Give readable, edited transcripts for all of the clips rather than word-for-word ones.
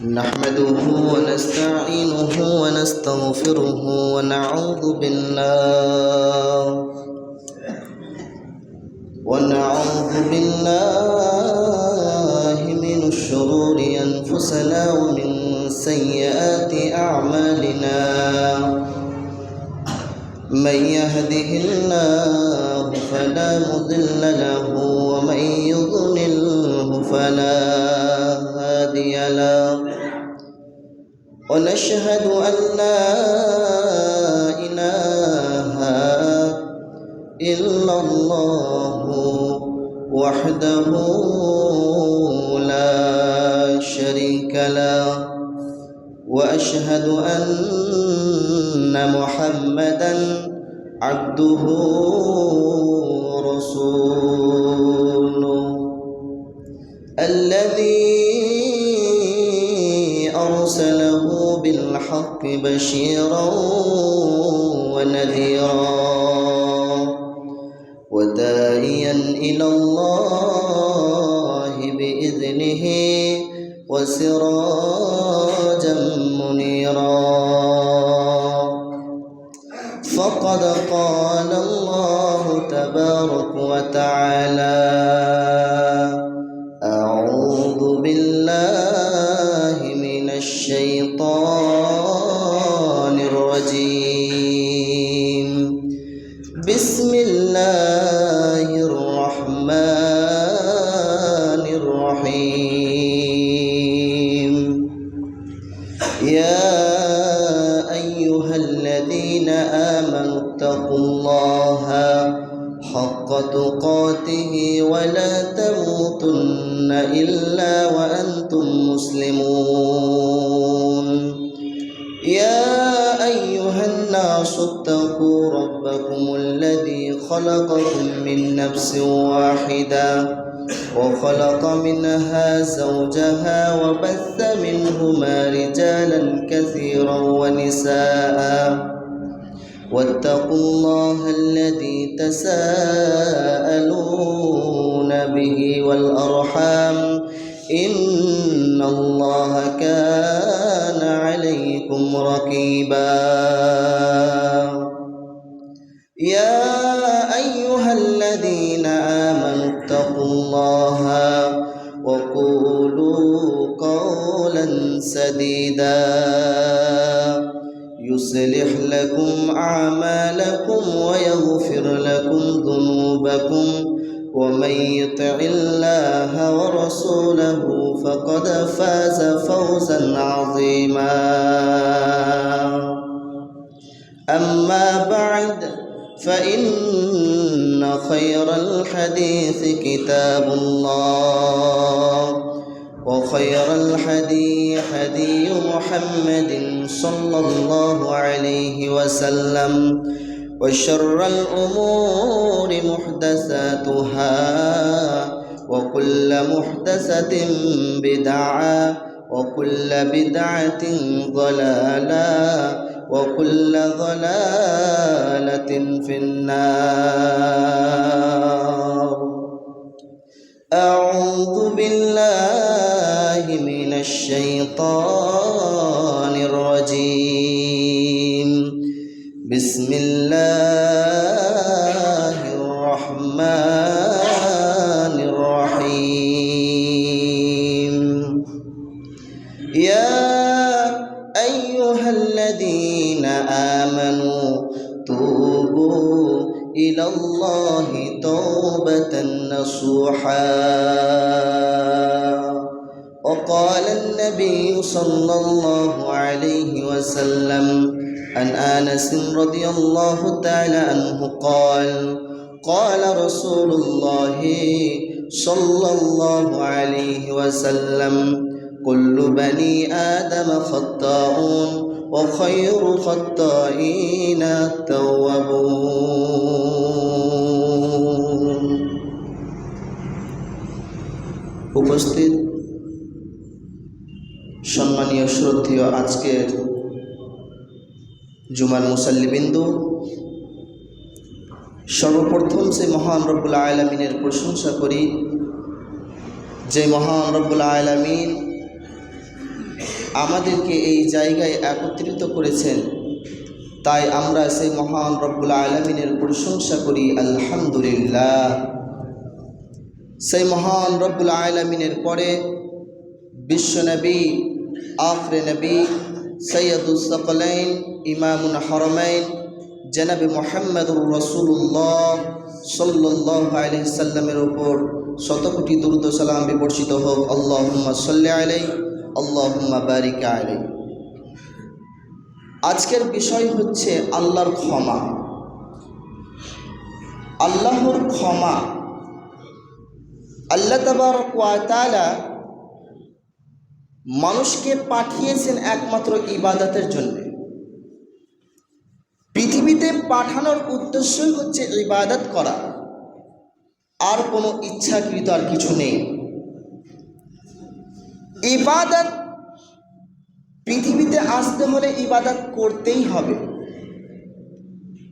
نحمده ونستعينه ونستغفره ونعوذ بالله من شرور أنفسنا ومن سيئات أعمالنا. من يهده الله فلا مضل له ومن يضلله فلا هادي له. ونشهد أن لا إله إلا الله وحده لا شريك له، وأشهد أن محمدًا عبده ورسوله الذي أرسله بالحق بشيرا ونذيرا وداعيا إلى الله بإذنه وسراجا منيرا. فقد قال الله تبارك وتعالى: أعوذ بالله من الشيطان الرجيم. بسم الله الرحمن الرحيم. يا أيها الذين آمنوا اتقوا الله حق تقاته ولا تموتن إلا وأنتم مسلمون. يا أيها الناس اتقوا ربكم الذي خلقكم من نفس واحدة وخلق منها زوجها وبث منهما رجالا كثيرا ونساء. واتقوا الله الذي تساءلون به والأرحام إن الله كان عليكم رقيبا. يا أيها الذين آمنوا اتقوا الله وقولوا قولا سديدا يصلح لكم أعمالكم ويغفر لكم ذنوبكم، ومن يطع الله ورسوله فقد فاز فوزا عظيما. أما بعد، فإن خير الحديث كتاب الله، وخير الهدي هدي محمد صلى الله عليه وسلم، وشر الأمور محدثاتها، وكل محدثة بدعة، وكل بدعة ضلالة، وكل ضلالة في النار. أعوذ بالله من الشيطان الرجيم. بسم الله الرحمن الرحيم. يا أيها الذين آمنوا توبوا إلى الله توبة نصوحا. وقال النبي صلى الله عليه وسلم عن أنس رضي الله تعالى عنه قال: قال رسول الله صلى الله عليه وسلم: كل بني آدم خطاؤون وخير خطائين التوابون. উপস্থিত সম্মানীয় শ্রদ্ধেয় আজকের জুমার মুসাল্লিবিন্দু, সর্বপ্রথম সে মহান রব্বুল আলামিনের প্রশংসা করি যে মহান রব্বুল আলামিন আমাদেরকে এই জায়গায় একত্রিত করেছেন, তাই আমরা সেই মহান রব্বুল আলামিনের প্রশংসা করি আলহামদুলিল্লাহ। সেই মহান রব্বুল আলামিনের পরে বিশ্বনবী আখরে নবী সৈয়দুস সাকলাইন ইমামুল হারামাইন জনাবে মুহাম্মদুর রাসূলুল্লাহ সাল্লাল্লাহু আলাইহি সাল্লামের উপর শতকোটি দুরূদ ও সালাম বিবর্ষিত হোক। আল্লাহুম্মা সাল্লি আলাইহি আল্লাহুম্মা বারিক আলাইহি। আজকের বিষয় হচ্ছে আল্লাহর ক্ষমা। আল্লাহর ক্ষমা। আল্লাহ তাবারক ওয়া তাআলা মানুষকে পাঠিয়েছেন একমাত্র ইবাদতের জন্য। পৃথিবীতে পাঠানোর উদ্দেশ্যই হচ্ছে ইবাদত করা, আর কোনো ইচ্ছাকৃত আর কিছু নেই। ইবাদত পৃথিবীতে আসতে হলে ইবাদত করতেই হবে।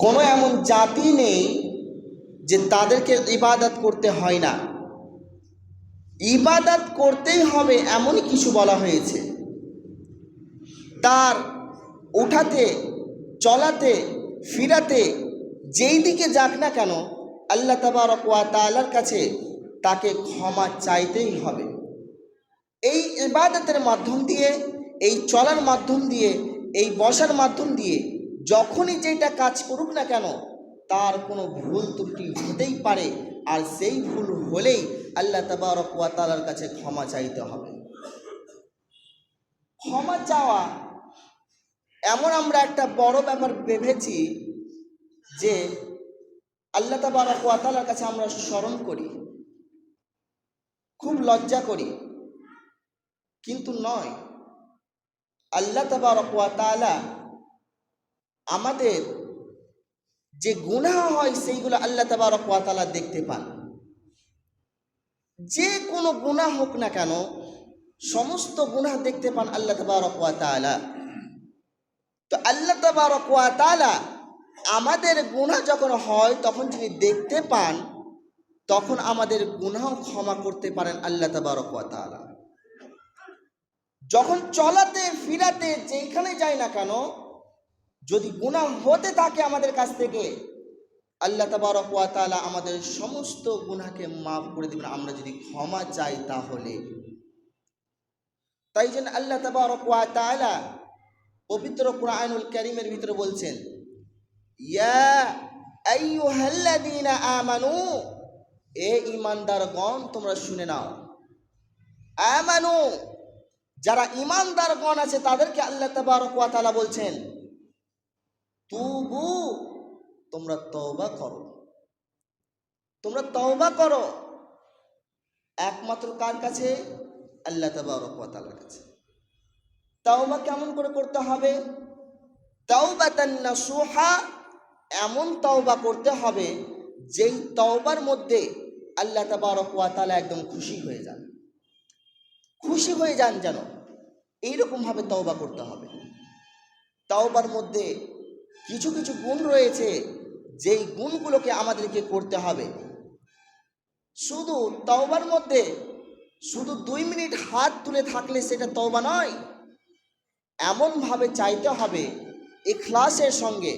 কোনো এমন জাতি নেই যে তাদেরকে ইবাদত করতে হয় না। ইবাদত করতেই হবে এমনই কিছু বলা হয়েছে। তার উঠাতে, চলাতে, ফিরাতে, যেই দিকে যাক না কেন আল্লাহ তাবারক ওয়া তাআলার কাছে তাকে ক্ষমা চাইতেই হবে। এই ইবাদতের মাধ্যম দিয়ে, এই চলার মাধ্যম দিয়ে, এই বসার মাধ্যম দিয়ে যখনই যেটা কাজ করুক না কেন তার কোনো ভুল ত্রুটি হতেই পারে, আর সেই ভুল হলেই আল্লাহ তাবারক ওয়া তাআলার কাছে ক্ষমা চাইতে হবে। ক্ষমা চাওয়া এমন আমরা একটা বড় ব্যাপার ভেবেছি যে আল্লাহ তাবারক ওয়া তাআলার কাছে আমরা স্মরণ করি, খুব লজ্জা করি, কিন্তু নয়। আল্লাহ তাবারক ওয়া তাআলা আমাদের যে গুনাহ হয় সেইগুলো আল্লাহ তাবারক ওয়া তাআলা দেখতে পান। যে কোনো গুনাহ হোক না কেন সমস্ত গুনাহ দেখতে পান আল্লাহ তাবারক ওয়া তাআলা। তো আল্লাহ তাবারক ওয়া তাআলা আমাদের গুনাহ যখন হয় তখন তিনি দেখতে পান, তখন আমাদের গুনাহ ক্ষমা করতে পারেন আল্লাহ তাবারক ওয়া তাআলা। যখন চলাতে ফিরাতে যেখানে যাই না কেন যদি গুনাহ হতে থাকে আমাদের কাছ থেকে, আল্লাহ তাবারক ওয়া তাআলা আমাদের সমস্ত গুনাহকে মাফ করে দিবেন আমরা যদি ক্ষমা চাই তাহলে। তাই জন্য আল্লাহ তাবারক ওয়া তাআলা পবিত্র কুরআনুল কারীমের ভিতরে বলছেন, ইয়া আইয়ুহাল্লাযীনা আমানু, এ ঈমানদারগণ তোমরা শুনে নাও। আমানু, যারা ঈমানদারগণ আছে তাদেরকে আল্লাহ তাবারক ওয়া তাআলা বলছেন তুবু, তোমরা তওবা করো। তোমরা তওবা করো একমাত্র কার কাছে? আল্লাহ তাবারক ওয়া তাআলার কাছে। তওবা কেমন করে করতে হবে? তাওবাতান নাসুহা, এমন তওবা করতে হবে যেই তওবার মধ্যে আল্লাহ তাবারক ওয়া তাআলা একদম খুশি হয়ে যান, খুশি হয়ে যান যেন, এইরকম ভাবে তওবা করতে হবে। তওবার মধ্যে কিছু কিছু গুণ রয়েছে যেই গুণগুলোকে আমাদেরকে করতে হবে। শুধু তওবার মধ্যে শুধু 2 মিনিট হাত তুলে থাকলে সেটা তওবা নয়। এমনভাবে চাইতে হবে ইখলাসের সঙ্গে,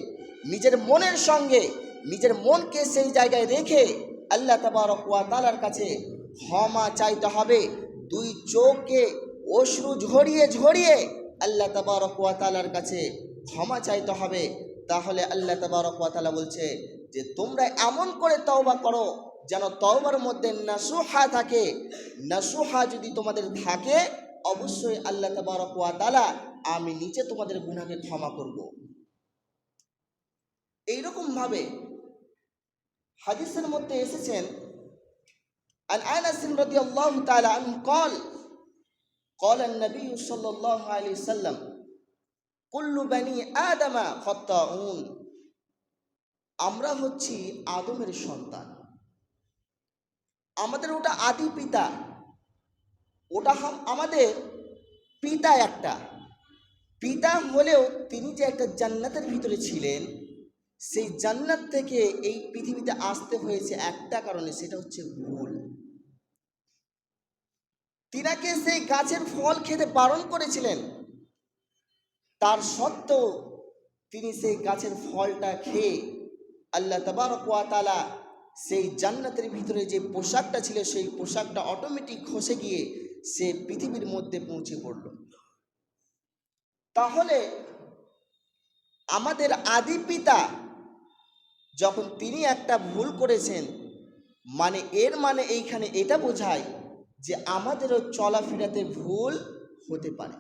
নিজের মনের সঙ্গে, নিজের মনকে সেই জায়গায় রেখে আল্লাহ তাবারক ওয়া তাআলার কাছে ক্ষমা চাইতে হবে। 2 চোখে অশ্রু ঝরিয়ে ঝরিয়ে আল্লাহ তাবারক ওয়া তাআলার কাছে ক্ষমা চাইতে হবে। তাহলে আল্লাহ তাবারক ওয়া তাআলা বলছে যে তোমরা এমন করে তওবা করো যেন তওবার মধ্যে নাসুহা থাকে। নাসুহা যদি তোমাদের থাকে অবশ্যই আল্লাহ তাবারক ওয়া তাআলা আমি নিচে তোমাদের গুনাহকে ক্ষমা করব। এইরকম ভাবে হাদিসের মধ্যে এসেছেন আন আনাস রাদিয়াল্লাহু তাআলা আনহু قال قال النبي صلى الله عليه وسلم কুল্লু বানি আদম খাত্তাউন, আমরা হচ্ছি আদমের সন্তান। আমাদের ওটা আদি পিতা, ওটা আমাদের পিতা একটা। পিতা হলেও তিনি যে একটা জান্নাতের ভিতরে ছিলেন, সেই জান্নাত থেকে এই পৃথিবীতে আসতে হয়েছে একটা কারণে, সেটা হচ্ছে ভুল। তিনাকে সেই গাছের ফল খেতে বারণ করেছিলেন, তার সত্ত্বেও তিনি সেই গাছের ফলটা খেয়ে আল্লাহ তাবারক ওয়া তাআলা সেই জান্নাতের ভিতরে যে পোশাকটা ছিল সেই পোশাকটা অটোমেটিক খসে গিয়ে সে পৃথিবীর মধ্যে পৌঁছে পড়ল। তাহলে আমাদের আদি পিতা যখন তিনি একটা ভুল করেছেন, মানে এর মানে এইখানে এটা বোঝায় যে আমাদেরও চলাফেরাতে ভুল হতে পারে।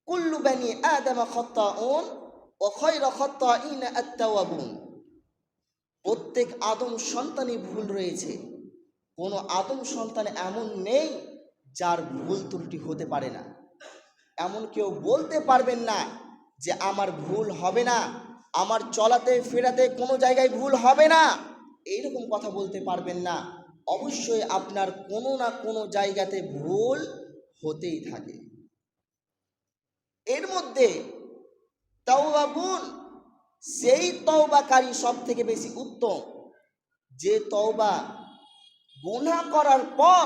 কুল্লু বানি আদম খাত্তাউন ওয়া খায়রু খাত্তাইন আত-তাওয়াবুন। প্রত্যেক আদম সন্তানই ভুল রয়েছে, কোনো আদম সন্তান এমন নেই যার ভুল ত্রুটি হতে পারে না। এমন কেউ বলতে পারবেন না যে আমার ভুল হবে না, আমার চলাতে ফেরাতে কোনো জায়গায় ভুল হবে না, এইরকম কথা বলতে পারবেন না। অবশ্যই আপনার কোনো না কোনো জায়গাতে ভুল হতেই থাকে। এর মধ্যে তাওবাবুন, সেই তওবাকারী সব থেকে বেশি উত্তম, যে তওবা গুনাহ করার পর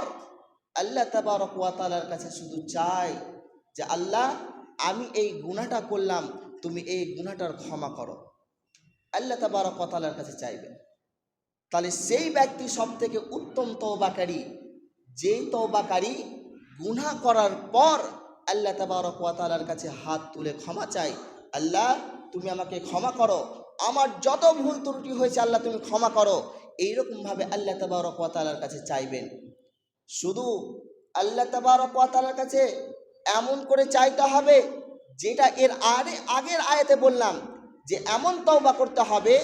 আল্লাহ তাবারক ওয়া তাআলার কাছে শুধু চায় যে আল্লাহ আমি এই গুনাহটা করলাম, তুমি এই গুনাহটার ক্ষমা করো, আল্লাহ তাবারক ওয়া তাআলার কাছে চাইবেন। তাহলে সেই ব্যক্তি সব থেকে উত্তম তওবাকারী, যেই তওবাকারী গুনাহ করার পর আল্লাহ তাবারক ওয়া তাআলার কাছে হাত তুলে ক্ষমা চায়, আল্লাহ তুমি আমাকে ক্ষমা করো, আমার যত ভুল ত্রুটি হয়েছে আল্লাহ তুমি ক্ষমা করো, এইরকমভাবে আল্লাহ তাবারক ওয়া তাআলার কাছে চাইবেন। শুধু আল্লাহ তাবারক ওয়া তাআলার কাছে এমন করে চাইতে হবে যেটা এর আগের আয়াতে বললাম, যে এমন তওবা করতে হবে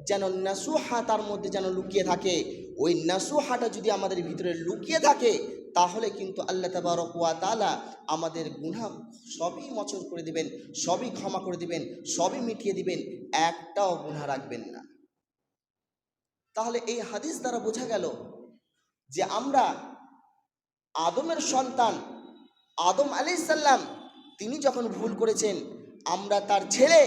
যেন নাসুহা তার মধ্যে যেন লুকিয়ে থাকে। ওই নাসুহাটা যদি আমাদের ভিতরে লুকিয়ে থাকে তাহলে কিন্তু আল্লাহ তাবারক ওয়া তাআলা আমাদের গুনাহ সবই মোচন করে দিবেন, সবই ক্ষমা করে দিবেন, সবই মিটিয়ে দিবেন, একটাও গুনাহ রাখবেন না। তাহলে এই হাদিস দ্বারা বোঝা গেল যে আমরা আদমের সন্তান আদম আলাইহিস সালাম তিনি যখন ভুল করেছেন, আমরা তার ছেলে,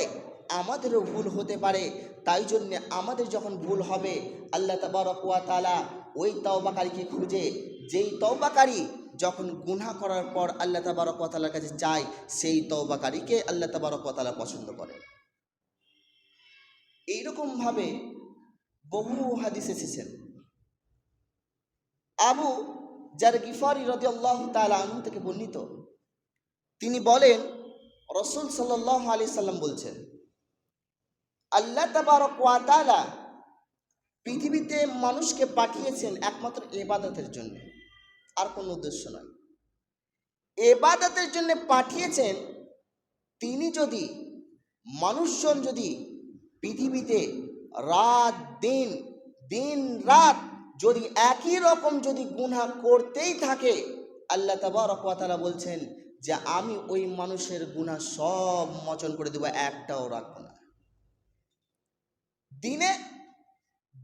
আমাদেরও ভুল হতে পারে। তাই জন্যে আমাদের যখন ভুল হবে আল্লাহ তাবারক ওয়া তাআলা ওই তওবাকারীকে খুঁজে, যেই তওবাকারী যখন গুনাহ করার পর আল্লাহ তাবারক ওয়া তাআলার কাছে চায়, সেই তওবাকারীকে আল্লাহ তাবারক ওয়া তাআলা পছন্দ করে। এইরকমভাবে বহু হাদিস এসেছেন। আবু যার গিফারি রাদিয়াল্লাহু তাআলা আনহু থেকে বর্ণিত, তিনি বলেন রাসূল সাল্লাল্লাহু আলাইহি সাল্লাম বলছেন, আল্লাহ তাবারক ওয়া তাআলা পৃথিবীতে মানুষকে পাঠিয়েছেন একমাত্র ইবাদতের জন্য, আর কোনো উদ্দেশ্য নয়। ইবাদতের জন্য পাঠিয়েছেন। তিনি যদি মানুষজন যদি পৃথিবীতে রাত দিন দিন রাত যদি একই রকম যদি গুনাহ করতেই থাকে, আল্লাহ তাবারক ওয়া তাআলা বলছেন যে আমি ওই মানুষের গুনাহ সব মোচন করে দেব, একটাও রাখব না। দিনে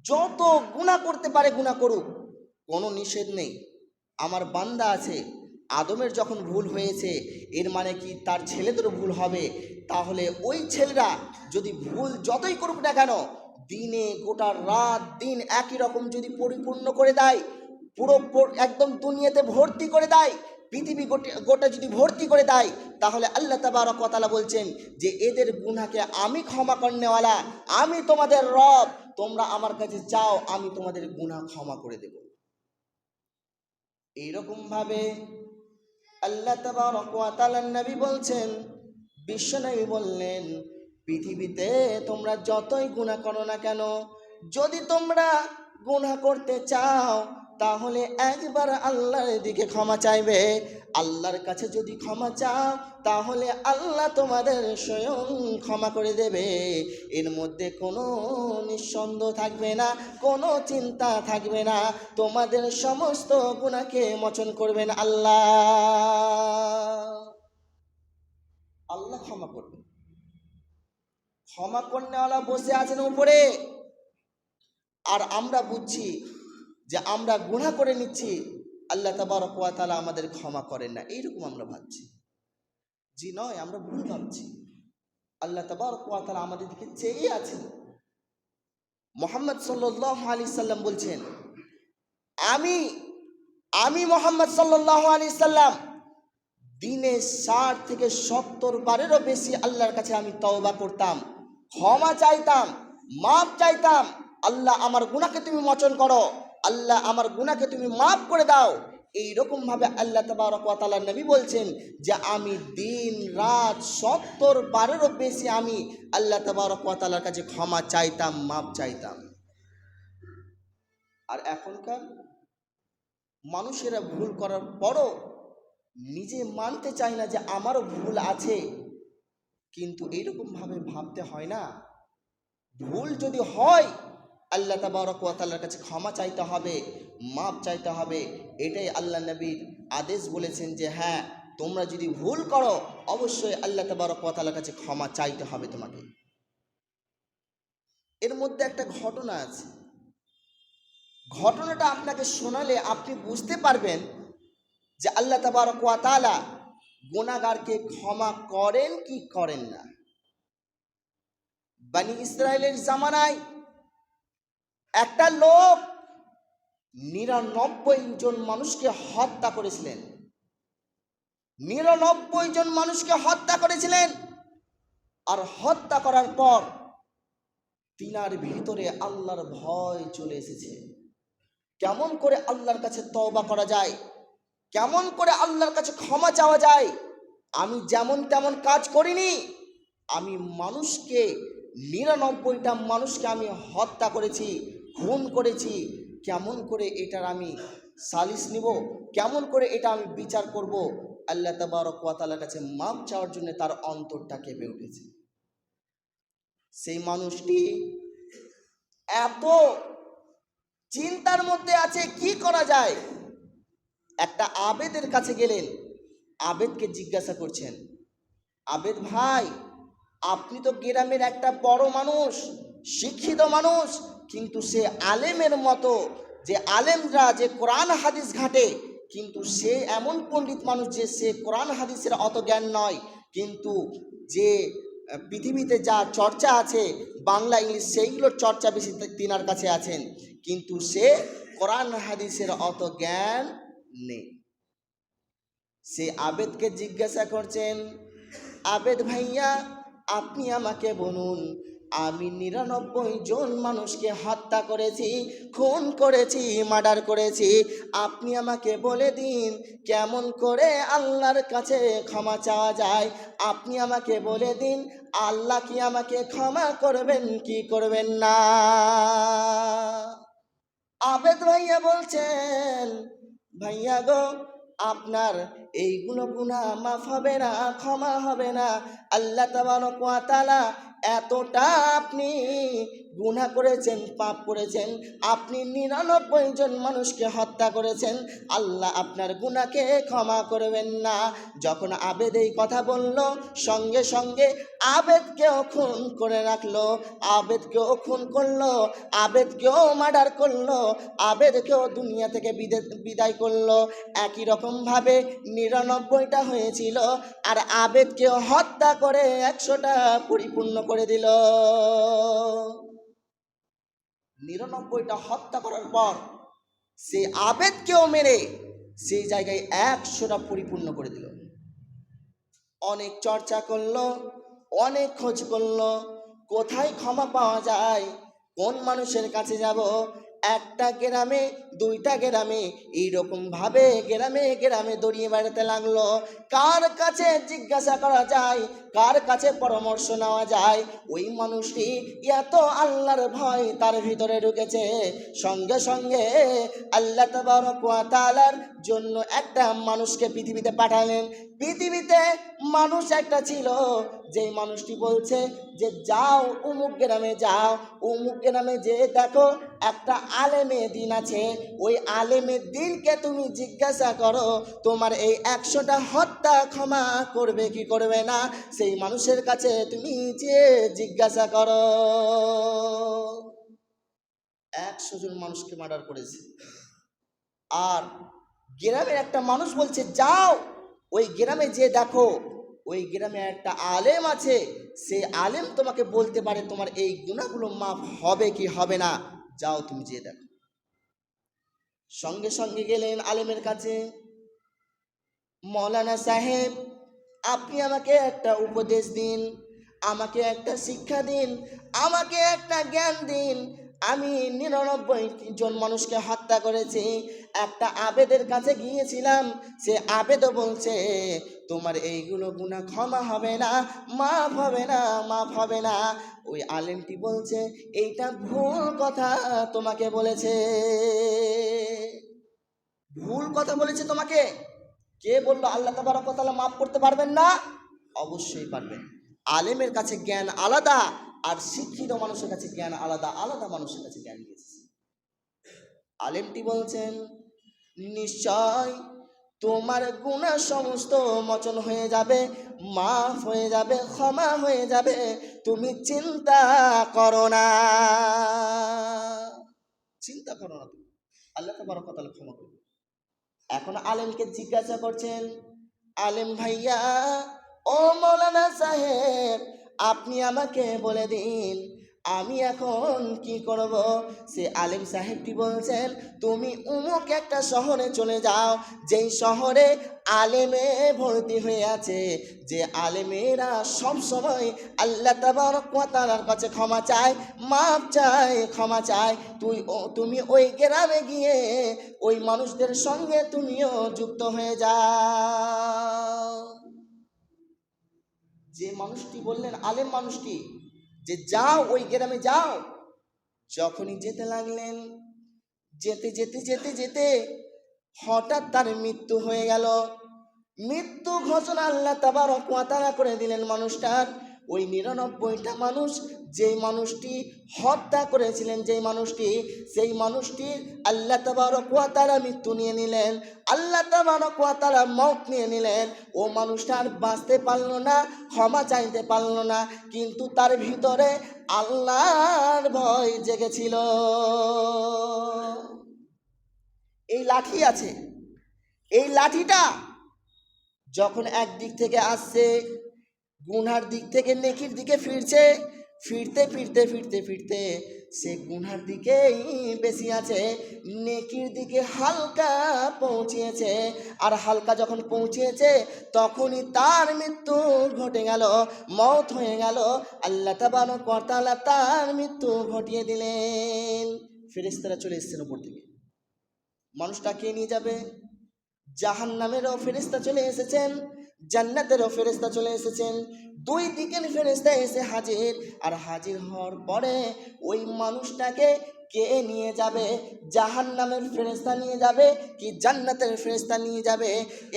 যত গুনাহ করতে পারে গুনাহ করুক, কোনো নিষেধ নেই। আমার বান্দা আছে, আদমের যখন ভুল হয়েছে এর মানে কি তার ছেলেদেরও ভুল হবে? তাহলে ওই ছেলেরা যদি ভুল যতই করুক না কেন, দিনে গোটা রাত দিন একই রকম যদি পরিপূর্ণ করে দেয়, পুরো একদম দুনিয়াতে ভর্তি করে দেয়, পৃথিবী গোটা যদি ভর্তি করে দেয়, তাহলে আল্লাহ তাবারক ওয়া তাআলা বলছেন যে এদের গুনাহকে আমি ক্ষমা করনেওয়ালা, আমি তোমাদের রব, তোমরা আমার কাছে চাও, আমি তোমাদের গুনাহ ক্ষমা করে দেব। এইরকম ভাবে আল্লাহ তাবারক ওয়া তাআলার নবী বলছেন, বিশ্বনবী বললেন, পৃথিবীতে তোমরা যতই গুনাহ করো না কেন, যদি তোমরা গুনাহ করতে চাও তাহলে একবার আল্লাহর দিকে ক্ষমা চাইবে। আল্লাহর কাছে যদি ক্ষমা চাও তাহলে আল্লাহ তোমাদের স্বয়ং ক্ষমা করে দেবে। এর মধ্যে কোনো নিঃসন্দেহ থাকবে না, কোনো চিন্তা থাকবে না, তোমাদের সমস্ত গুনাহকে মোচন করবেন আল্লাহ। আল্লাহ ক্ষমা করবেন। ক্ষমা করনেওয়ালা বসে আছেন উপরে, আর আমরা বুঝছি যে আমরা গুনাহ করে নিচ্ছি, আল্লাহ তাবারক ওয়া তাআলা আমাদের ক্ষমা করেন না, এইরকম আমরা ভাবছি। জি নয়, আমরা ভুল ভাবছি। আল্লাহ তাবারক ওয়া তাআলা আমাদের দিকে চেয়ে আছেন। মুহাম্মদ সাল্লাল্লাহু আলাইহি সাল্লাম বলছেন, আমি মুহাম্মদ সাল্লাল্লাহু আলাইহি সাল্লাম দিনে 60 থেকে 70 বারেরও বেশি আল্লাহর কাছে আমি তওবা করতাম, ক্ষমা চাইতাম, মাপ চাইতাম। আল্লাহ আমার গুনাহকে তুমি মোচন করো, আল্লাহ আমার গুনাহকে তুমি মাফ করে দাও। এইরকম ভাবে আল্লাহ তাবারক ওয়া তাআলা নবী বলছেন যে আমি দিন রাত 70 বারেরও বেশি আমি আল্লাহ তাবারক ওয়া তাআলার কাছে ক্ষমা চাইতাম, মাপ চাইতাম। আর এখনকার মানুষেরা ভুল করার পরও নিজে মানতে চায় না যে আমারও ভুল আছে। কিন্তু এইরকম ভাবে ভাবতে হয় না, ভুল যদি হয় আল্লাহ তাবারক ওয়া তাআলার কাছে ক্ষমা চাইতে হবে, মাপ চাইতে হবে। এটাই আল্লাহ নবীর আদেশ বলেছেন যে হ্যাঁ, তোমরা যদি ভুল করো অবশ্যই আল্লাহ তাবারক ওয়া তাআলার কাছে ক্ষমা চাইতে হবে তোমাকে। এর মধ্যে একটা ঘটনা আছে, ঘটনাটা আপনাকে শোনালে আপনি বুঝতে পারবেন যে আল্লাহ তাবারক ওয়া তাআলা গুনাহগারকে ক্ষমা করেন কি করেন না। বনি ইসরায়েলের জামানায় একটা লোক 99 জন মানুষকে হত্যা করেছিলেন, 99 জন মানুষকে হত্যা করেছিলেন। আর হত্যা করার পর তিনার ভিতরে আল্লাহর ভয় চলে এসেছে। কেমন করে আল্লাহর কাছে তওবা করা যায়, কেমন করে আল্লাহর কাছে ক্ষমা চাওয়া যায়। আমি যেমন তেমন কাজ করিনি, আমি মানুষকে 99টা মানুষকে আমি হত্যা করেছি, খুন করেছি। কেমন করে এটার আমি সালিশ নিব, কেমন করে এটা আমি বিচার করব। আল্লাহ তাবারক ওয়া তাআলার কাছে মাপ চাওয়ার জন্য তার অন্তরটা কেঁপে উঠেছে। সেই মানুষটি এত চিন্তার মধ্যে আছে কি করা যায়। একটা আবেদের কাছে গেলেন, আবেদকে জিজ্ঞাসা করছেন, আবেদ ভাই, আপনি তো গ্রামের একটা বড় মানুষ, শিক্ষিত মানুষ, কিন্তু সে আলেমের মতো, যে আলেমরা যে কোরআন হাদিস ঘাটে, কিন্তু সে এমন পণ্ডিত মানুষ যে সে কোরআন হাদিসের অত জ্ঞান নয়, কিন্তু যে পৃথিবীতে যা চর্চা আছে বাংলা ইংলিশ সেইগুলোর চর্চা বেশি তিনার কাছে আছেন, কিন্তু সে কোরআন হাদিসের অত জ্ঞান নেই। সে আবেদকে জিজ্ঞাসা করছেন, আবেদ ভাইয়া, আপনি আমাকে বলুন, আমি 99 জন মানুষকে হত্যা করেছি, খুন করেছি, মার্ডার করেছি। আপনি আমাকে বলে দিন কেমন করে আল্লাহর কাছে ক্ষমা চাওয়া যায়। আপনি আমাকে বলে দিন আল্লাহ কি আমাকে ক্ষমা করবেন কি করবেন না। আবেদ ভাইয়া বলছেন, ভাইয়া গো, আপনার এইগুলো গুনাহ মাফ হবে না, ক্ষমা হবে না। আল্লাহ তাবারক ওয়া তাআলা এতটা আপনি গুনাহ করেছেন, পাপ করেছেন, আপনি 99 জন মানুষকে হত্যা করেছেন, আল্লাহ আপনার গুনাহকে ক্ষমা করবেন না। যখন আবেদ এই কথা বলল, সঙ্গে সঙ্গে আবেদকেও খুন করে রাখলো, আবেদকেও খুন করলো, আবেদকেও মার্ডার করলো, আবেদকেও দুনিয়া থেকে বিদায় করলো। একই রকমভাবে 99টা হয়েছিল, আর আবেদকেও হত্যা করে 100টা পরিপূর্ণ করে দিল। 99টা হত্যা করার পর সে আবেদকেও মেরে সেই জায়গায় 100টা পরিপূর্ণ করে দিল। অনেক চর্চা করলো, অনেক খোঁজ করলো, কোথায় ক্ষমা পাওয়া যায়, কোন মানুষের কাছে যাব। একটা গ্রামে, 2টা গ্রামে, এইরকম ভাবে গ্রামে গ্রামে দড়িয়ে বেড়াতে লাগলো। কার কাছে জিজ্ঞাসা করা যায়, কার কাছে পরামর্শ নেওয়া যায়। ওই মানুষটি এত আল্লাহর ভয় তার ভিতরে ঢুকেছে, সঙ্গে সঙ্গে আল্লাহ তাবারক ওয়া তাআলার জন্য একটা মানুষকে পৃথিবীতে পাঠালেন। পৃথিবীতে মানুষ একটা ছিল, যেই মানুষটি বলছে যে যাও অমুক গ্রামে যাও, অমুক গ্রামে যে দেখো একটা আলেমে দিন আছে, ওই আলেমে দিনকে তুমি জিজ্ঞাসা করো তোমার এই 100টা হত্যা ক্ষমা করবে কি করবে না। সেই মানুষের কাছে তুমি যে জিজ্ঞাসা করো। 100 জন মানুষকে মার্ডার করেছে, আর গ্রামের একটা মানুষ বলছে যাও ওই গ্রামে যে দেখো ওই গ্রামে একটা আলেম আছে, সে আলেম তোমাকে বলতে পারে তোমার এই গুনাহগুলো মাফ হবে কি হবে না, যাও তুমি যে দেখো। সঙ্গে সঙ্গে গেলেন আলেমের কাছে। মৌলানা সাহেব, আপনি আমাকে একটা উপদেশ দিন, আমাকে একটা শিক্ষা দিন, আমাকে একটা জ্ঞান দিন। আমি 99 জন মানুষকে হত্যা করেছি। একটা আবেদের কাছে গিয়েছিলাম, সে আবেদও বলছে তোমার এইগুলো গুনাহ ক্ষমা হবে না, মাফ হবে না, মাফ হবে না। ওই আলেমটি বলছে এইটা ভুল কথা তোমাকে বলেছে, ভুল কথা বলেছে তোমাকে। কে বললো আল্লাহ তাবারক ওয়া তাআলা মাফ করতে পারবেন না? অবশ্যই পারবেন। আলেমের কাছে জ্ঞান আলাদা, আর শিক্ষিত মানুষের কাছে জ্ঞান আলাদা, আলাদা মানুষের কাছে জ্ঞান নিয়েছে। আলেমটি বলছেন নিশ্চয় তোমার গুনাহ সমস্ত মোচন হয়ে যাবে, মাফ হয়ে যাবে, ক্ষমা হয়ে যাবে, তুমি চিন্তা করো না, চিন্তা করো না, তুমি আল্লাহ তাবারক ওয়া তাআলা ক্ষমা করবে। এখন আলেমকে জিজ্ঞাসা করছেন, আলেম ভাইয়া, ও মৌলানা সাহেব, আপনি আমাকে বলে দিন আমি এখন কি করব? সে আলেম সাহেবটি বলছেন তুমি অমুক একটা শহরে চলে যাও, যেই শহরে আলেমে ভর্তি হয়ে আছে, যে আলেমেরা সব সময় আল্লাহ তাবারক ওয়া তাআলার কাছে ক্ষমা চায়, মাপ চায়, ক্ষমা চায়। তুমি ওই গ্রামে গিয়ে ওই মানুষদের সঙ্গে তুমিও যুক্ত হয়ে যাও। যে মানুষটি বললেন, আলেম মানুষটি, যে যাও ওই গ্রামে যাও। যখনই যেতে লাগলেন, যেতে যেতে যেতে যেতে হঠাৎ তার মৃত্যু হয়ে গেল। মৃত্যু ঘোষণা আল্লাহ তাবারক ওয়া তাআলা করে দিলেন মানুষটার। ওই 99টা মানুষ, যেই মানুষটি হত্যা করেছিলেন, যেই মানুষটি, সেই মানুষটির আল্লাহ তাবারক ওয়া তাআলা মৃত্যু নিয়ে নিলেন, আল্লাহ তাবারক ওয়া তাআলা মওত নিয়ে নিলেন। ও মানুষটা আর বাঁচতে পারলো না, ক্ষমা চাইতে পারলো না, কিন্তু তার ভিতরে আল্লাহর ভয় জেগেছিল। এই লাঠি আছে, এই লাঠিটা যখন একদিক থেকে আসছে, গুনহার দিক থেকে নেকির দিকে ফিরছে, ফিরতে ফিরতে ফিরতে ফিরতে সে গুনহার দিকেই বেশি আছে, নেকির দিকে হালকা পৌঁছিয়েছে। আর হালকা যখন পৌঁছিয়েছে তখনই তার মৃত্যু ঘটে গেল, মওত হয়ে গেল। আল্লাহ তাবারক ওয়া তাআলা তার মৃত্যু ঘটিয়ে দিলেন। ফেরেশতারা চলে এসেছেন উপর থেকে, মানুষটা কে নিয়ে যাবে? জাহান্নামেরও ফেরেশতা চলে এসেছেন, জান্নাতেরও ফেরেশতা চলে এসেছেন। দুই দিকের ফেরেশতা এসে হাজির। আর হাজির হওয়ার পরে ওই মানুষটাকে কে নিয়ে যাবে? জাহান্নামের ফেরেশতা নিয়ে যাবে কি জান্নাতের ফেরেশতা নিয়ে যাবে?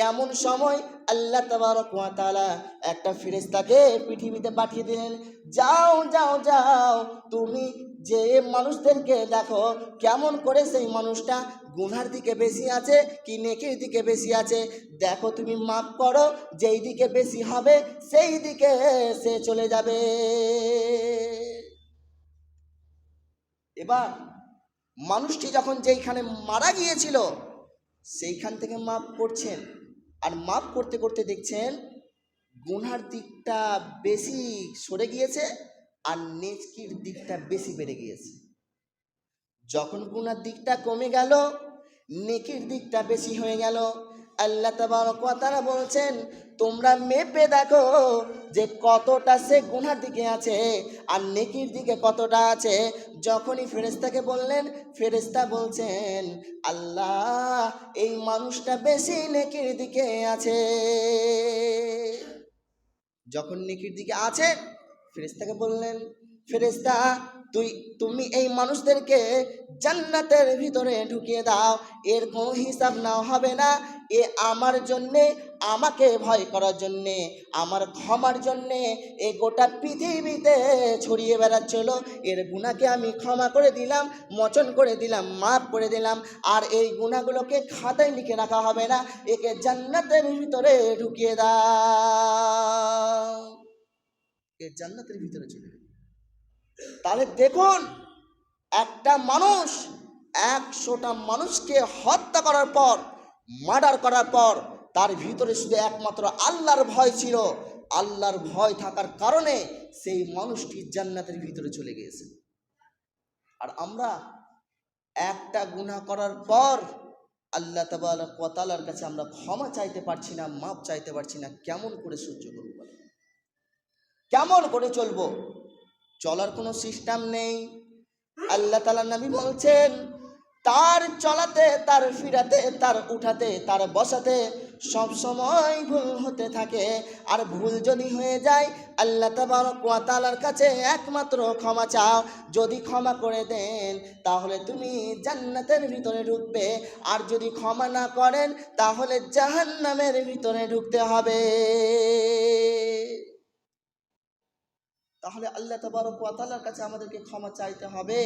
এমন সময় আল্লাহ তাবারক ওয়া তাআলা একটা ফেরেশতাকে পৃথিবীতে পাঠিয়ে দিলেন, যাও যাও যাও, তুমি যে মানুষদেরকে দেখো কেমন করে সেই মানুষটা গুনার দিকে বেশি আছে কি নেকির দিকে বেশি আছে, দেখো তুমি মাপ করো, যেই দিকে বেশি হবে সেই দিকে সে চলে যাবে। এবার মানুষটি যখন যেইখানে মারা গিয়েছিল সেইখান থেকে মাপ করছেন, আর মাপ করতে করতে দেখছেন গুনার দিকটা বেশি সরে গিয়েছে আর নেকির দিকটা বেশি বেড়ে গিয়েছে। যখন গুনার দিকটা কমে গেল, নেকির দিকটা বেশি হয়ে গেল। আল্লাহ তাবারক ওয়া তাআলা বলছেন তোমরা মেপে দেখো যে কতটা সে গুনার দিকে আছে আর নেকির দিকে কতটা আছে। যখনই ফেরেশতাকে বললেন, ফেরেশতা বলছেন আল্লাহ এই মানুষটা বেশি নেকির দিকে আছে। যখন নেকির দিকে আছে, ফেরেশতাকে বললেন, ফেরেশতা তুমি এই মানুষদেরকে জান্নাতের ভিতরে ঢুকিয়ে দাও, এর কোনো হিসাব নাও হবে না। এ আমার জন্যে, আমাকে ভয় করার জন্যে, আমার ক্ষমার জন্যে এ গোটা পৃথিবীতে ছড়িয়ে বেড়াচ্ছিল। এর গুনাহকে আমি ক্ষমা করে দিলাম, মোচন করে দিলাম, মাফ করে দিলাম। আর এই গুনাহগুলোকে খাতায় লিখে রাখা হবে না, একে জান্নাতের ভিতরে ঢুকিয়ে দাও, এ জান্নাতের ভিতরে চলে যাবে। তাহলে দেখুন, একটা মানুষ 100টা মানুষকে হত্যা করার পর, মার্ডার করার পর তার ভিতরে শুধু একমাত্র আল্লাহর ভয় ছিল। আল্লাহর ভয় থাকার কারণে সেই মানুষটি জান্নাতের ভিতরে চলে গিয়েছে। আর আমরা একটা গুনাহ করার পর আল্লাহ তাবারক ওয়া তাআলার কাছে আমরা ক্ষমা চাইতে পারছি না, মাপ চাইতে পারছি না, কেমন করে সহ্য করব? কেমন করে চলবো? চলার কোনো সিস্টেম নেই। আল্লাহ তাআলা নবী বলছেন, তার চলাতে, তার ফিরাতে, তার উঠাতে, তার বসাতে সব সময় ভুল হতে থাকে। আর ভুল যদি হয়ে যায়, আল্লাহ তাবারক ওয়া তাআলার কাছে একমাত্র ক্ষমা চাও। যদি ক্ষমা করে দেন তাহলে তুমি জান্নাতের ভিতরে ঢুকবে, আর যদি ক্ষমা না করেন তাহলে জাহান্নামের ভিতরে ঢুকতে হবে। তাহলে আল্লাহ তাবারক ওয়া তাআলার কাছে আমাদেরকে ক্ষমা চাইতে হবে,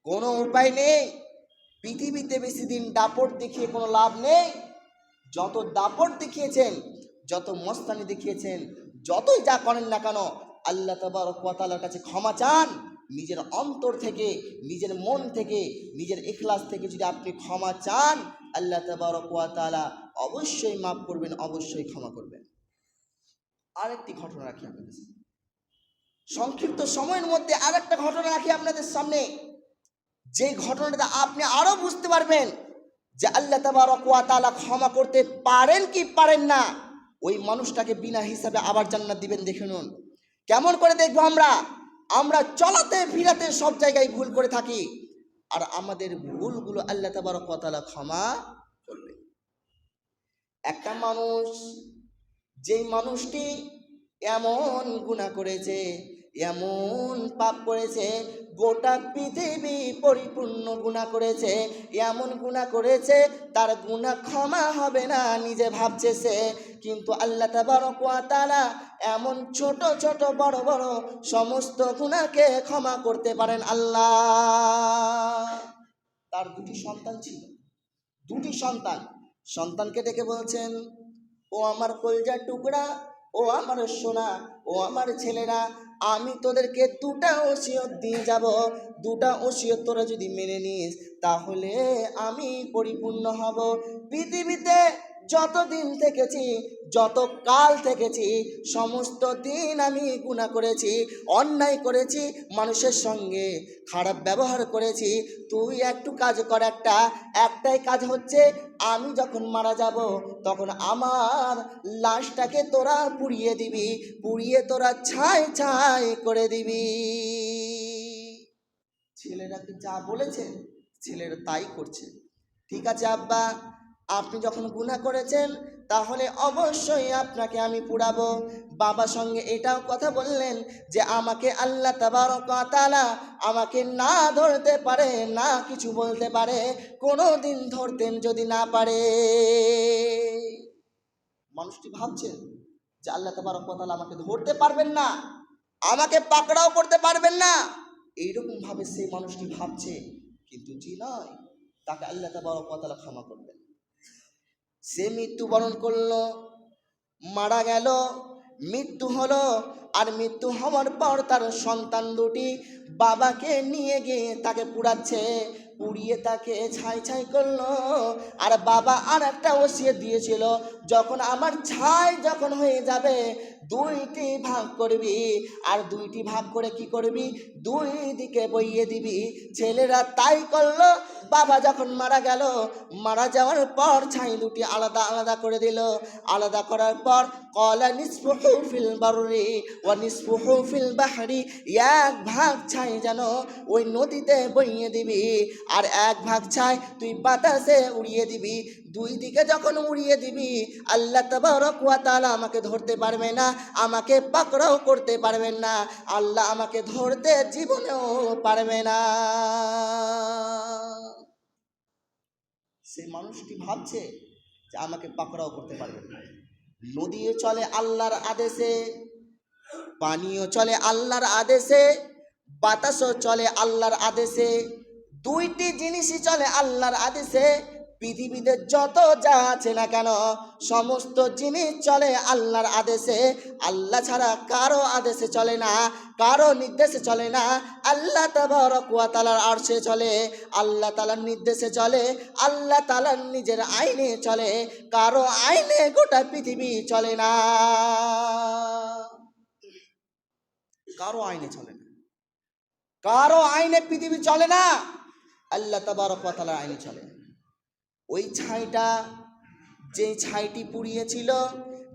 কোনো উপায় নেই। পৃথিবীতে বেশি দিন দাপট দেখিয়ে কোনো লাভ নেই। যত দাপট দেখিয়েছেন, যত মস্তানি দেখিয়েছেন, যতই যা করেন না কেন, আল্লাহ তাবারক ওয়া তাআলার কাছে ক্ষমা চান। নিজের অন্তর থেকে, নিজের মন থেকে, নিজের ইখলাস থেকে যদি আপনি ক্ষমা চান, আল্লাহ তাবারক ওয়া তাআলা অবশ্যই মাফ করবেন, অবশ্যই ক্ষমা করবেন। আরেকটি ঘটনা রাখি আপনাদের সামনে, সংক্ষিপ্ত সময়ের মধ্যে আরেকটা ঘটনা রাখি আপনাদের সামনে, যে ঘটনাটা আপনি আরো বুঝতে পারবেন যে আল্লাহ তাবারক ওয়া তাআলা ক্ষমা করতে পারেন কি পারেন না। ওই মানুষটাকে বিনা হিসাবে আবার জান্নাত দিবেন। দেখে নিন কেমন করে দেখবো আমরা। আমরা চলাতে ফিরাতে সব জায়গায় ভুল করে থাকি, আর আমাদের ভুলগুলো আল্লাহ তাবারক ওয়া তাআলা ক্ষমা করবে। একটা মানুষ, যেই মানুষটি এমন গুনাহ করেছে, এমন পাপ করেছে, গোটা পৃথিবী পরিপূর্ণ গুনাহ করেছে, এমন গুনাহ করেছে তার গুনাহ ক্ষমা হবে না নিজে ভাবছে সে, কিন্তু আল্লাহ তাবারক ওয়া তাআলা এমন ছোট ছোট বড় বড় সমস্ত গুনাহকে ক্ষমা করতে পারেন আল্লাহ। তার দুটি সন্তান ছিল, দুটি সন্তান। সন্তানকে ডেকে বলছেন, ও আমার কলজার টুকরা, ও আমার সোনা, ও আমার ছেলেরা, আমি তোদেরকে দুটা ওসিয়ত দিয়ে যাব। দুটা ওসিয়ত তোরা যদি মেনে নিস তাহলে আমি পরিপূর্ণ হব। পৃথিবীতে যতদিন থেকেছি, যত কাল থেকেছি, সমস্ত দিন আমি গুনাহ করেছি, অন্যায় করেছি, মানুষের সঙ্গে খারাপ ব্যবহার করেছি। তুই একটু কাজ কর, একটাই কাজ হচ্ছে, আমি যখন মারা যাব তখন আমার লাশটাকে তোরা পুড়িয়ে দিবি, পুড়িয়ে তোরা ছাই ছাই করে দিবি। ছেলেরাকে যা বলেছে ছেলেরা তাই করছে। ঠিক আছে আব্বা, আপনি যখন গুনাহ করেছেন তাহলে অবশ্যই আপনাকে আমি পুড়াবো। বাবার সঙ্গে এটাও কথা বললেন যে আমাকে আল্লাহ তাবারক ওয়া তাআলা আমাকে না ধরতে পারে, না কিছু বলতে পারে, কোনো দিন ধরতেন যদি না পারে। মানুষটি ভাবছেন যে আল্লাহ তাবারক ওয়া তাআলা আমাকে ধরতে পারবেন না, আমাকে পাকড়াও করতে পারবেন না, এইরকম ভাবে সেই মানুষটি ভাবছে। কিন্তু জি নয়, তাকে আল্লাহ তাবারক ওয়া তাআলা ক্ষমা করবেন। সে মৃত্যুবরণ করলো, মারা গেল, মৃত্যু হলো। আর মৃত্যু হওয়ার পর তার সন্তান দুটি বাবাকে নিয়ে গিয়ে তাকে পুড়াচ্ছে, পুড়িয়ে তাকে ছাই ছাই করলো। আর বাবা আর একটা ওসিয়ত দিয়েছিল, যখন আমার ছাই যখন হয়ে যাবে দুইটি ভাগ করবি, আর দুইটি ভাগ করে কি করবি, দুই দিকে বইয়ে দিবি। ছেলেরা তাই করলো। বাবা যখন মারা গেল, মারা যাওয়ার পর ছাই দুটি আলাদা আলাদা করে দিল। আলাদা করার পর ক্বালা নিসফুহু ফিল বাররি ওয়া নিসফুহু ফিল বাহরি, এক ভাগ ছাই যেন ওই নদীতে বইয়ে দিবি, আর এক ভাগ ছাই তুই বাতাসে উড়িয়ে দিবি। দুই দিকে যখন উড়িয়ে দিবি, আল্লাহ তাবারক ওয়া তাআলা আমাকে ধরতে পারবে না, আমাকে পাকড়াও করতে পারবেন না, আল্লাহ আমাকে ধরতে জীবনেও পারবে না। সেই মানুষটি ভাবছে যে আমাকে পাকড়াও করতে পারবেন না। নদীও চলে আল্লাহর আদেশে, পানিও চলে আল্লাহর আদেশে, বাতাসও চলে আল্লাহর আদেশে, দুইটি জিনিসই চলে আল্লাহর আদেশে। পৃথিবীতে যত যা আছে না কেন সমস্ত জিনিস চলে আল্লাহর আদেশে। আল্লাহ ছাড়া কারো আদেশে চলে না, কারো নির্দেশে চলে না। আল্লাহ তাবারক ওয়া তাআলার আরশে চলে, আল্লাহ তাআলার নির্দেশে চলে, আল্লাহ তাআলার নিজের আইনে চলে, কারো আইনে গোটা পৃথিবী চলে না, কারো আইনে চলে না, কারো আইনে পৃথিবী চলে না, আল্লাহ তাবারক ওয়া তাআলার আইনে চলে। ওই ছাইটা, যেই ছাইটি পুড়িয়েছিল,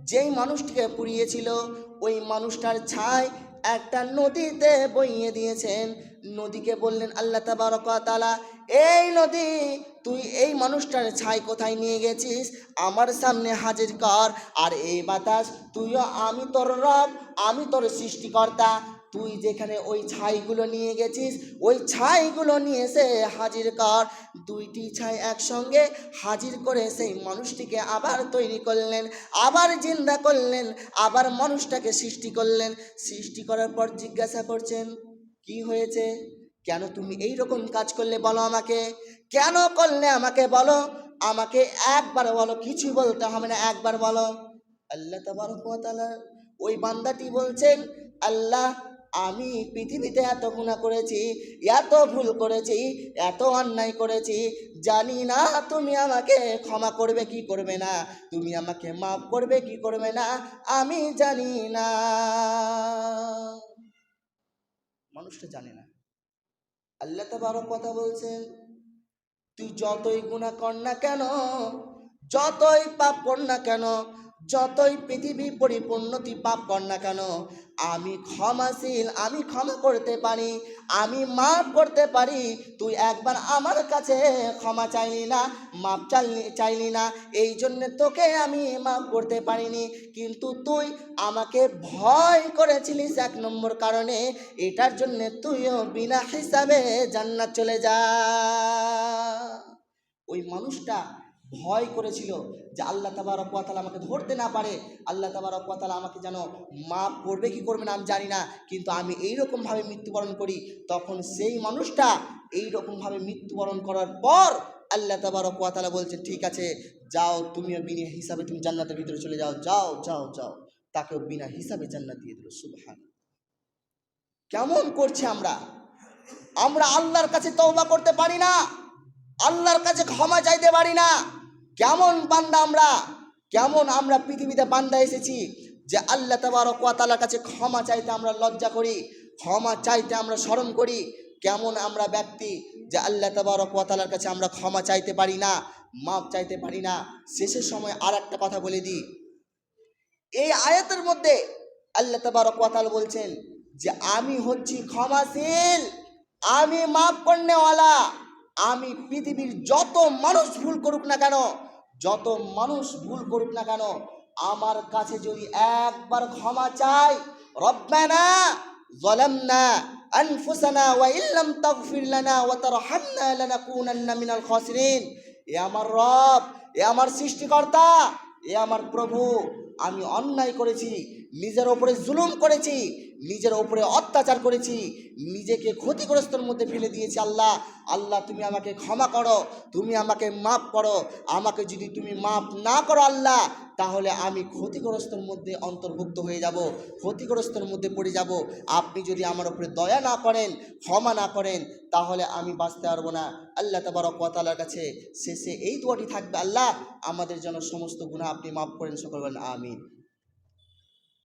যেই মানুষটিকে পুড়িয়েছিল, ওই মানুষটার ছাই একটা নদীতে বইয়ে দিয়েছেন। নদীকে বললেন আল্লাহ তাবারক ওয়া তাআলা, এই নদী, তুই এই মানুষটার ছাই কোথায় নিয়ে গেছিস, আমার সামনে হাজির কর। আর এই বাতাস, তুইও, আমি তোর রব, আমি তোর সৃষ্টিকর্তা, তুই যেখানে ওই ছাইগুলো নিয়ে গেছিস, ওই ছাইগুলো নিয়ে এসে হাজির কর। দুইটি ছাই একসঙ্গে হাজির করে সেই মানুষটিকে আবার তৈরি করলেন, আবার জিন্দা করলেন, আবার মানুষটাকে সৃষ্টি করলেন। সৃষ্টি করার পর জিজ্ঞাসা করছেন, কি হয়েছে, কেন তুমি এই রকম কাজ করলে, বলো আমাকে, কেন করলে আমাকে বলো, আমাকে একবার বলো, কিছু বলতে হবে না, একবার বলো। আল্লাহ তাবারক ওয়া তাআলা, ওই বান্দাটি বলছেন, আল্লাহ, আমি পৃথিবীতে এত গুনাহ করেছি, এত ভুল করেছি, এত অন্যায় করেছি, জানি না তুমি আমাকে ক্ষমা করবে কি করবে না, তুমি আমাকে মাফ করবে কি করবে না, আমি জানি না। মানুষটা জানে না। আল্লাহ তাবারক কথা বলছেন, তুই যতই গুনাহ কর না কেন, যতই পাপ কর না কেন, যতই পৃথিবী পরিপূর্ণ তুই পাপ কর না কেন, আমি ক্ষমাশীল, আমি ক্ষমা করতে পারি, আমি মাফ করতে পারি। তুই একবার আমার কাছে ক্ষমা চাইলি না, মাফ চাইলি না, এই জন্যে তোকে আমি মাফ করতে পারিনি। কিন্তু তুই আমাকে ভয় করেছিলিস এক নম্বর কারণে, এটার জন্যে তুইও বিনা হিসাবে জান্নাত চলে যা। ওই মানুষটা ভয় করেছিল যে আল্লাহ তাবারক ওয়া তাআলা আমাকে ধরতে না পারে, আল্লাহ তাবারক ওয়া তাআলা আমাকে যেন মাফ করবে কি করবে না আমি জানি না, কিন্তু আমি এইরকমভাবে মৃত্যুবরণ করি। তখন সেই মানুষটা এইরকমভাবে মৃত্যুবরণ করার পর আল্লাহ তাবারক ওয়া তাআলা বলছে, ঠিক আছে, যাও, তুমিও বিনা হিসাবে তুমি জান্নাতের ভিতরে চলে যাও, যাও যাও যাও। তাকেও বিনা হিসাবে জান্নাত দিয়ে দিল। সুবহান। কেমন করছি আমরা? আমরা আল্লাহর কাছে তওবা করতে পারি না, আল্লাহর কাছে ক্ষমা চাইতে পারি না। কেমন বান্দা আমরা, কেমন আমরা পৃথিবীতে বান্দা এসেছি যে আল্লাহ তাবারক ওয়া তাআলার কাছে ক্ষমা চাইতে আমরা লজ্জা করি, ক্ষমা চাইতে আমরা শরম করি। কেমন আমরা ব্যক্তি যে আল্লাহ তাবারক ওয়া তাআলার কাছে আমরা ক্ষমা চাইতে পারি না, মাফ চাইতে পারি না। শেষের সময় আর একটা কথা বলে দিই, এই আয়াতের মধ্যে আল্লাহ তাবারক ওয়া তাআলা বলছেন যে আমি হচ্ছি ক্ষমাশীল, আমি মাফ করনেওয়ালা। আমি পৃথিবীর যত মানুষ ভুল করুক না কেন, যত মানুষ ভুল করুক না কেন, আমার কাছে যদি একবার ক্ষমা চাই, রব্বানা যালামনা আনফুসানা ওয়া ইল্লাম তাগফির লানা ওয়া তারহামনা লানাকুনান্না মিনাল খাসিরিন, এ আমার রব, এ আমার সৃষ্টিকর্তা, এ আমার প্রভু, আমি অন্যায় করেছি, নিজের ওপরে জুলুম করেছি, নিজের ওপরে অত্যাচার করেছি, নিজেকে ক্ষতিগ্রস্তর মধ্যে ফেলে দিয়েছি। আল্লাহ, আল্লাহ, তুমি আমাকে ক্ষমা করো, তুমি আমাকে মাফ করো। আমাকে যদি তুমি মাফ না করো আল্লাহ, তাহলে আমি ক্ষতিগ্রস্তর মধ্যে অন্তর্ভুক্ত হয়ে যাব, ক্ষতিগ্রস্তর মধ্যে পড়ে যাব। আপনি যদি আমার উপরে দয়া না করেন, ক্ষমা না করেন, তাহলে আমি বাঁচতে পারবো না। আল্লাহ তাবারক ওয়া তাআলার কাছে শেষে এই দোয়াটি থাকবে, আল্লাহ, আমাদের যেন সমস্ত গুনাহ আপনি মাফ করেন, সকল বলেন আমিন।